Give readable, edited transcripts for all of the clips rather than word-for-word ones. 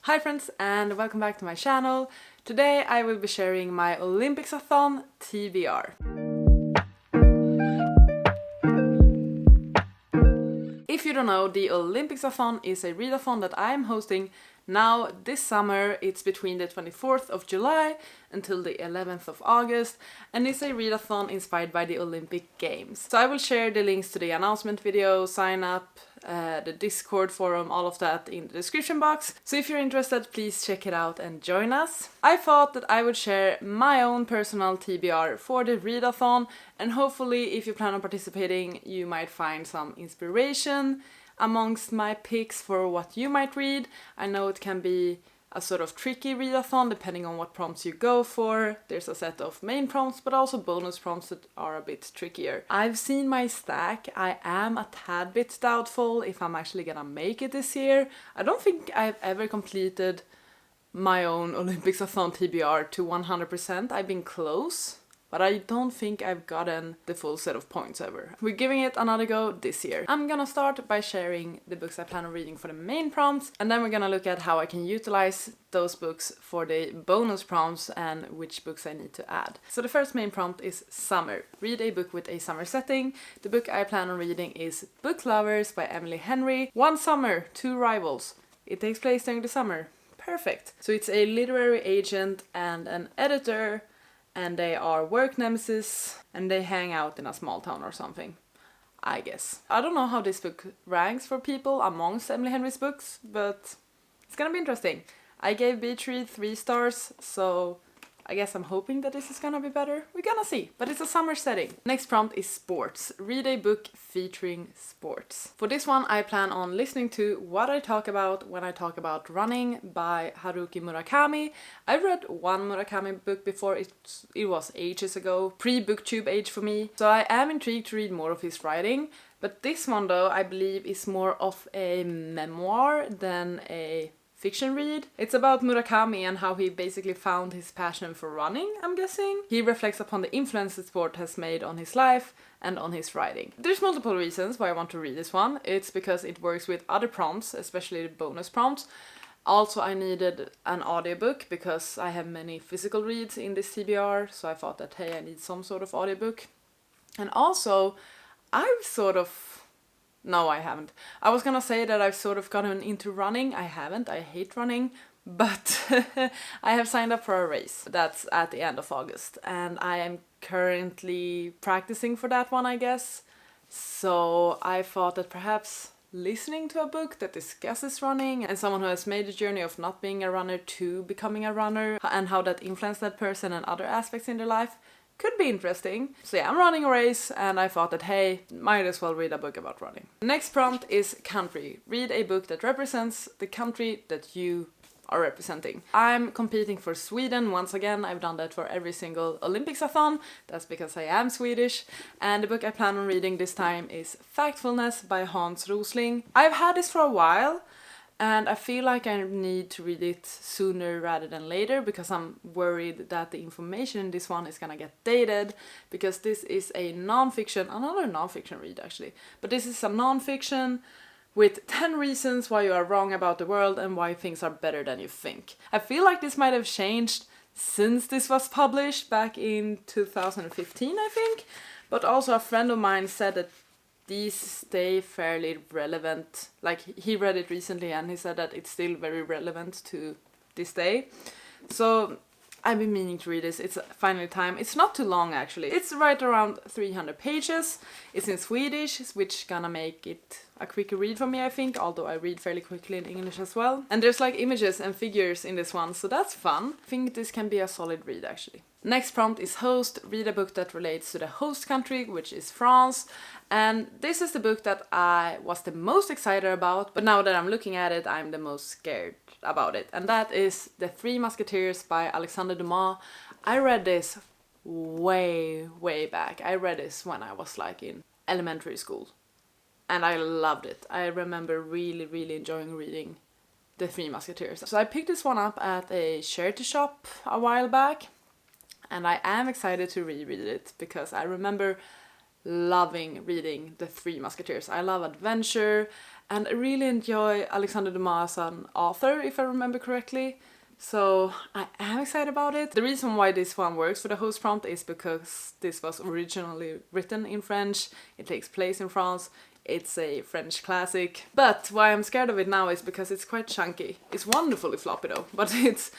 Hi friends and welcome back to my channel. Today I will be sharing my OLYMPICSATHON TBR. If you don't know, the OLYMPICSATHON is a readathon that I'm hosting now this summer. It's between the 24th of July until the 11th of August, and it's a readathon inspired by the Olympic Games. So I will share the links to the announcement video, sign up, the Discord forum, all of that in the description box. So if you're interested, please check it out and join us. I thought that I would share my own personal TBR for the readathon, and hopefully if you plan on participating, you might find some inspiration amongst my picks for what you might read. I know it can be a sort of tricky readathon depending on what prompts you go for. There's a set of main prompts but also bonus prompts that are a bit trickier. I've seen my stack. I am a tad bit doubtful if I'm actually gonna make it this year. I don't think I've ever completed my own OLYMPICSATHON TBR to 100%. I've been close, but I don't think I've gotten the full set of points ever. We're giving it another go this year. I'm gonna start by sharing the books I plan on reading for the main prompts, and then we're gonna look at how I can utilize those books for the bonus prompts and which books I need to add. So the first main prompt is summer. Read a book with a summer setting. The book I plan on reading is Book Lovers by Emily Henry. One summer, two rivals. It takes place during the summer. Perfect. So it's a literary agent and an editor, and they are work nemesis, and they hang out in a small town or something, I guess. I don't know how this book ranks for people amongst Emily Henry's books, but it's gonna be interesting. I gave Beach Read 3 stars, so I guess I'm hoping that this is gonna be better. We're gonna see, but it's a summer setting. Next prompt is sports. Read a book featuring sports. For this one, I plan on listening to What I Talk About When I Talk About Running by Haruki Murakami. I read one Murakami book before, it was ages ago, pre-booktube age for me, so I am intrigued to read more of his writing. But this one though, I believe is more of a memoir than a fiction read. It's about Murakami and how he basically found his passion for running, I'm guessing. He reflects upon the influence the sport has made on his life and on his writing. There's multiple reasons why I want to read this one. It's because it works with other prompts, especially the bonus prompts. Also, I needed an audiobook because I have many physical reads in this TBR, so I thought that, hey, I need some sort of audiobook. And also, No, I haven't. I was gonna say that I've sort of gotten into running. I haven't. I hate running. But I have signed up for a race. That's at the end of August. And I am currently practicing for that one, I guess. So I thought that perhaps listening to a book that discusses running and someone who has made the journey of not being a runner to becoming a runner and how that influenced that person and other aspects in their life could be interesting. So yeah, I'm running a race and I thought that, hey, might as well read a book about running. Next prompt is country. Read a book that represents the country that you are representing. I'm competing for Sweden once again. I've done that for every single OLYMPICSATHON. That's because I am Swedish. And the book I plan on reading this time is Factfulness by Hans Rosling. I've had this for a while, and I feel like I need to read it sooner rather than later because I'm worried that the information in this one is gonna get dated, because this is a another non-fiction read actually, but this is a non-fiction with 10 reasons why you are wrong about the world and why things are better than you think. I feel like this might have changed since this was published back in 2015, I think, but also a friend of mine said that these stay fairly relevant. Like, he read it recently and he said that it's still very relevant to this day. So I've been meaning to read this. It's finally time. It's not too long actually. It's right around 300 pages. It's in Swedish, which gonna make it a quicker read for me, I think, although I read fairly quickly in English as well. And there's like images and figures in this one, so that's fun. I think this can be a solid read actually. Next prompt is host. Read a book that relates to the host country, which is France. And this is the book that I was the most excited about, but now that I'm looking at it, I'm the most scared about it. And that is The Three Musketeers by Alexandre Dumas. I read this way back. I read this when I was like in elementary school. And I loved it. I remember really enjoying reading The Three Musketeers. So I picked this one up at a charity shop a while back. And I am excited to reread it because I remember loving reading The Three Musketeers. I love adventure and I really enjoy Alexander Dumas as an author, if I remember correctly. So I am excited about it. The reason why this one works for the host prompt is because this was originally written in French, it takes place in France, it's a French classic. But why I'm scared of it now is because it's quite chunky. It's wonderfully floppy though, but it's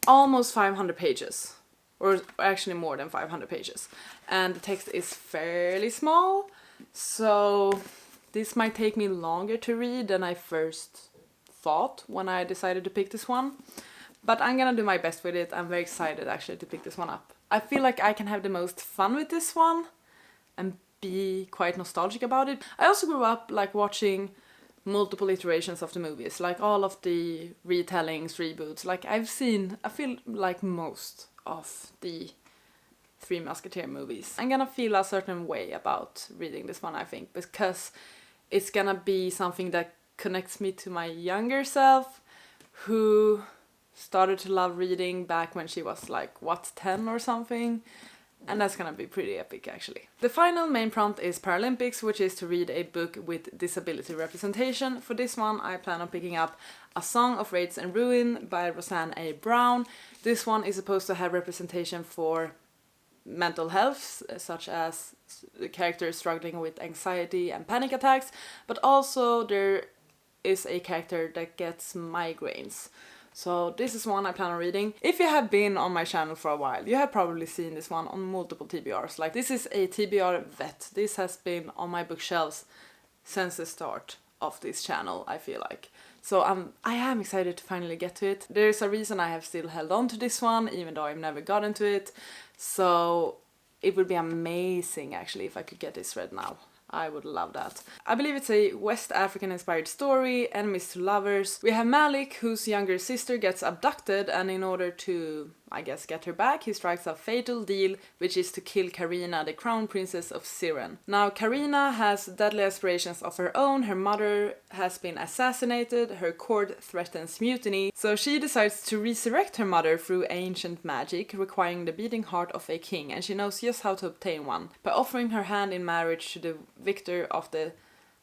almost 500 pages. Or actually more than 500 pages. And the text is fairly small, so this might take me longer to read than I first thought when I decided to pick this one. But I'm gonna do my best with it. I'm very excited actually to pick this one up. I feel like I can have the most fun with this one and be quite nostalgic about it. I also grew up like watching multiple iterations of the movies, like all of the retellings, reboots. Like I feel like most of the Three Musketeer movies. I'm gonna feel a certain way about reading this one, I think, because it's gonna be something that connects me to my younger self, who started to love reading back when she was like, what, 10 or something? And that's gonna be pretty epic actually. The final main prompt is Paralympics, which is to read a book with disability representation. For this one I plan on picking up A Song of Rage and Ruin by Roseanne A. Brown. This one is supposed to have representation for mental health, such as characters struggling with anxiety and panic attacks, but also there is a character that gets migraines. So this is one I plan on reading. If you have been on my channel for a while, you have probably seen this one on multiple TBRs. Like this is a TBR vet. This has been on my bookshelves since the start of this channel, I feel like. So I am excited to finally get to it. There's a reason I have still held on to this one, even though I've never gotten to it. So it would be amazing actually if I could get this read now. I would love that. I believe it's a West African inspired story, enemies to lovers. We have Malik, whose younger sister gets abducted, and in order to, I guess, get her back, he strikes a fatal deal, which is to kill Karina, the crown princess of Siren. Now, Karina has deadly aspirations of her own. Her mother has been assassinated, her court threatens mutiny, so she decides to resurrect her mother through ancient magic, requiring the beating heart of a king, and she knows just how to obtain one, by offering her hand in marriage to the victor of the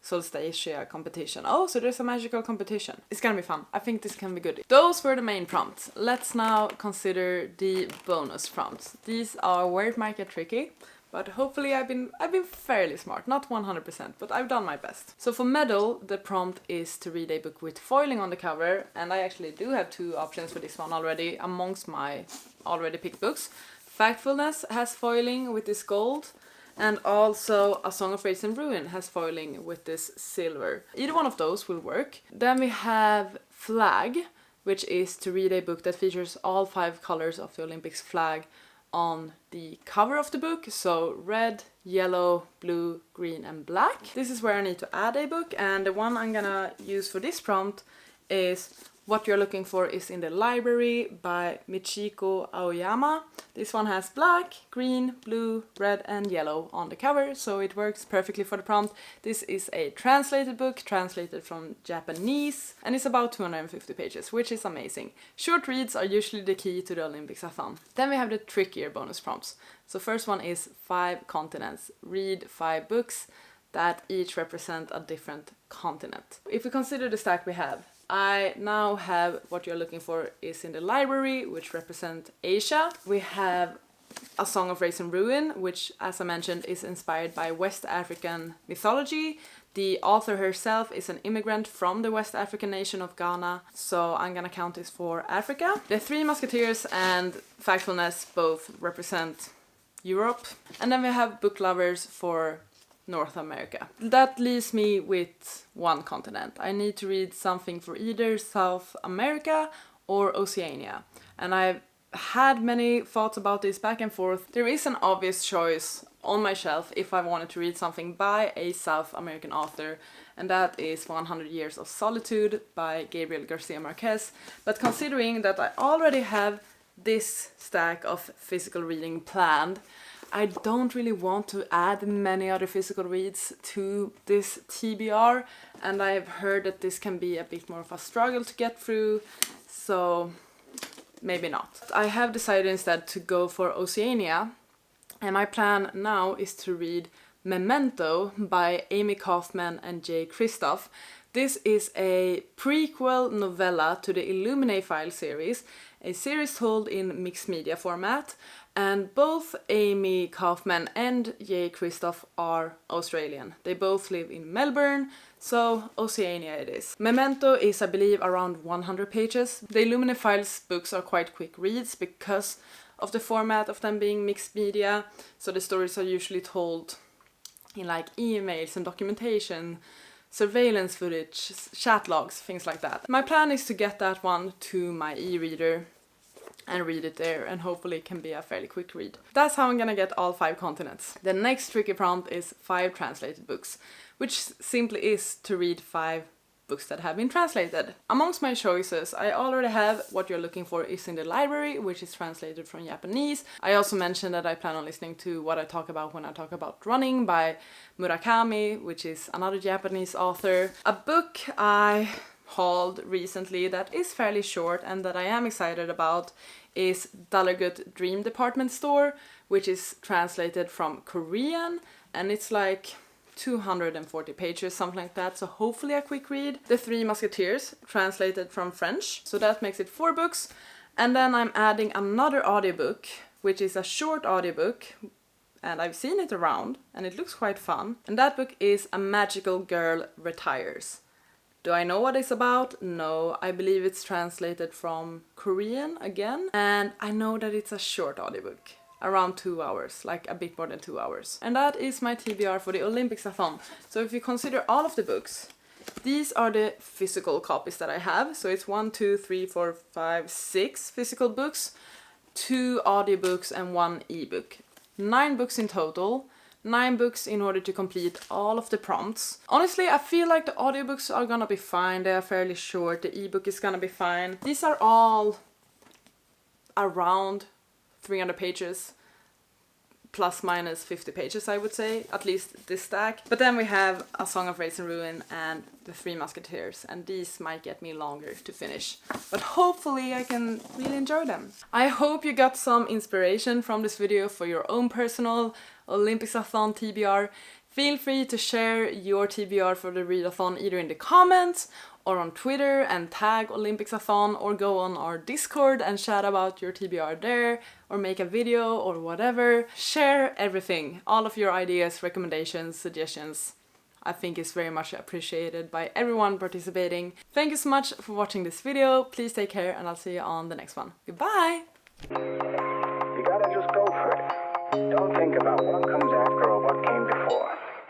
Solstatia competition. Oh, so there's a magical competition. It's gonna be fun. I think this can be good. Those were the main prompts. Let's now consider the bonus prompts. These are where it might get tricky, but hopefully I've been fairly smart. Not 100%, but I've done my best. So for medal, the prompt is to read a book with foiling on the cover, and I actually do have 2 options for this one already amongst my already picked books. Factfulness has foiling with this gold, and also A Song of Rage and Ruin has foiling with this silver. Either one of those will work. Then we have Flag, which is to read a book that features all 5 colors of the Olympics flag on the cover of the book. So red, yellow, blue, green and black. This is where I need to add a book, and the one I'm gonna use for this prompt is What You're Looking For Is in the Library by Michiko Aoyama. This one has black, green, blue, red and yellow on the cover, so it works perfectly for the prompt. This is a translated book, translated from Japanese, and it's about 250 pages, which is amazing. Short reads are usually the key to the OLYMPICSATHON. Then we have the trickier bonus prompts. So first one is 5 continents. Read 5 books that each represent a different continent. If we consider the stack we have, I now have What You're Looking For Is in the Library, which represent Asia. We have A Song of Rage and Ruin, which, as I mentioned, is inspired by West African mythology. The author herself is an immigrant from the West African nation of Ghana, so I'm gonna count this for Africa. The Three Musketeers and Factfulness both represent Europe. And then we have Book Lovers for North America. That leaves me with 1 continent. I need to read something for either South America or Oceania. And I've had many thoughts about this back and forth. There is an obvious choice on my shelf if I wanted to read something by a South American author, and that is 100 Years of Solitude by Gabriel Garcia Marquez. But considering that I already have this stack of physical reading planned, I don't really want to add many other physical reads to this TBR, and I've heard that this can be a bit more of a struggle to get through, so maybe not. I have decided instead to go for Oceania, and my plan now is to read Memento by Amy Kaufman and Jay Kristoff. This is a prequel novella to the Illuminae file series, a series told in mixed media format, and both Amy Kaufman and Jay Kristoff are Australian. They both live in Melbourne, so Oceania it is. Memento is, I believe, around 100 pages. The Illuminae Files books are quite quick reads because of the format of them being mixed media, so the stories are usually told in like emails and documentation, surveillance footage, chat logs, things like that. My plan is to get that one to my e-reader and read it there, and hopefully it can be a fairly quick read. That's how I'm gonna get all 5 continents. The next tricky prompt is 5 translated books, which simply is to read 5 books that have been translated. Amongst my choices, I already have What You're Looking For Is in the Library, which is translated from Japanese. I also mentioned that I plan on listening to What I Talk About When I Talk About Running by Murakami, which is another Japanese author. A book I hauled recently that is fairly short and that I am excited about is Dallergut Dream Department Store, which is translated from Korean, and it's like 240 pages, something like that, so hopefully a quick read. The Three Musketeers, translated from French, so that makes it 4 books. And then I'm adding another audiobook, which is a short audiobook, and I've seen it around, and it looks quite fun. And that book is A Magical Girl Retires. Do I know what it's about? No, I believe it's translated from Korean again, and I know that it's a short audiobook. Around 2 hours, like a bit more than 2 hours. And that is my TBR for the OLYMPICSAthon. So if you consider all of the books, these are the physical copies that I have. So it's 1, 2, 3, 4, 5, 6 physical books, 2 audiobooks and 1 ebook. 9 books in total. 9 books in order to complete all of the prompts. Honestly, I feel like the audiobooks are gonna be fine. They are fairly short. The ebook is gonna be fine. These are all around 300 pages, plus minus 50 pages, I would say, at least this stack. But then we have A Song of Raisin Ruin and The Three Musketeers, and these might get me longer to finish. But hopefully I can really enjoy them. I hope you got some inspiration from this video for your own personal OLYMPICSAthon TBR. Feel free to share your TBR for the readathon either in the comments or on Twitter and tag OLYMPICSAthon, or go on our Discord and chat about your TBR there, or make a video or whatever. Share everything, all of your ideas, recommendations, suggestions. I think it's very much appreciated by everyone participating. Thank you so much for watching this video. Please take care, and I'll see you on the next one. Goodbye! You gotta just go for it. Don't think about what comes out.